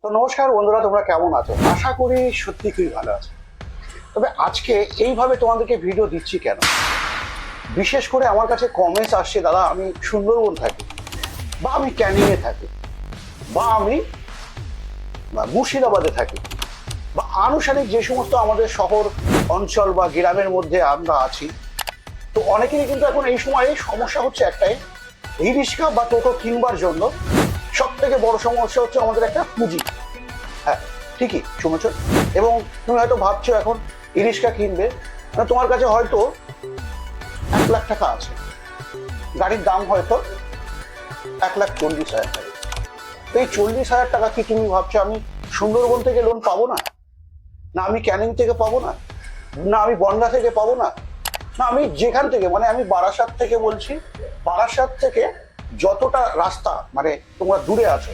তো নমস্কার বন্ধুরা, তোমরা কেমন আছো? আশা করি সত্যি খুবই ভালো আছো। তবে আজকে এইভাবে তোমাদেরকে ভিডিও দিচ্ছি কেন, বিশেষ করে আমার কাছে কমেন্টস আসছে, দাদা আমি সুন্দরবন থাকি, বা আমি ক্যানিংয়ে থাকি, বা আমি মুর্শিদাবাদে থাকি, বা আনুষ্ঠানিক যে সমস্ত আমাদের শহর অঞ্চল বা গ্রামের মধ্যে আমরা আছি। তো অনেকেরই কিন্তু এখন এই সময়ে সমস্যা হচ্ছে একটাই, ই রিক্সা বা টোটো কিনবার জন্য সব থেকে বড় সমস্যা হচ্ছে আমাদের একটা পুঁজি। হ্যাঁ, ঠিকই শুনেছ। এবং তুমি হয়তো ভাবছো এখন ই রিক্সা কিনবে, মানে তোমার কাছে হয়তো 1,00,000 টাকা আছে, গাড়ির দাম হয়তো 1,40,000 টাকা। তো এই 40,000 টাকা কি তুমি ভাবছো আমি সুন্দরবন থেকে লোন পাবো না, না আমি ক্যানিং থেকে পাবো না, না আমি বনগাঁ থেকে পাবো না, না আমি যেখান থেকে, মানে আমি বারাসাত থেকে বলছি, বারাসাত থেকে যতটা রাস্তা মানে তোমরা দূরে আছো,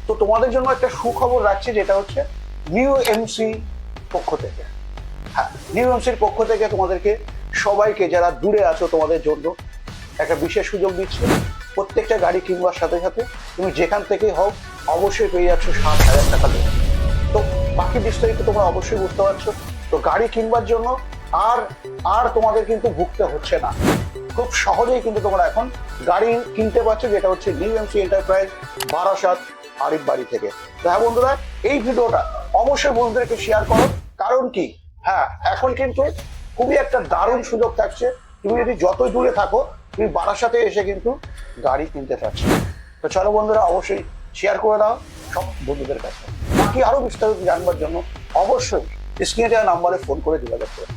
তো তোমাদের জন্য একটা সুখবর রাখছি, যেটা হচ্ছে নিউ এমসি পক্ষ থেকে। হ্যাঁ, নিউ এমসির পক্ষ থেকে তোমাদেরকে সবাইকে যারা দূরে আছো তোমাদের জন্য একটা বিশেষ সুযোগ দিচ্ছি। প্রত্যেকটা গাড়ি কিনবার সাথে সাথে তুমি যেখান থেকেই হোক অবশ্যই পেয়ে যাচ্ছ 7,000 টাকা লোন। তো বাকি বিস্তারিত তোমরা অবশ্যই বুঝতে পারছো। তো গাড়ি কিনবার জন্য আর আর তোমাদের কিন্তু ভুগতে হচ্ছে না, খুব সহজেই কিন্তু তোমরা এখন গাড়ি কিনতে পারছো, যেটা হচ্ছে new MC enterprise, Barasat, Arif বাড়ি থেকে। তো হ্যাঁ বন্ধুরা, এই ভিডিওটা অবশ্যই বন্ধুদেরকে শেয়ার করো। কারণ কি, হ্যাঁ এখন কিন্তু খুবই একটা দারুণ সুযোগ থাকছে। তুমি যদি যতই দূরে থাকো, তুমি বারাসাতে এসে কিন্তু গাড়ি কিনতে পারছো। তো চলো বন্ধুরা, অবশ্যই শেয়ার করে দাও সব বন্ধুদের কাছে। বাকি আরো বিস্তারিত জানবার জন্য অবশ্যই স্ক্রিনে দেওয়া নাম্বারে ফোন করে যোগাযোগ করো।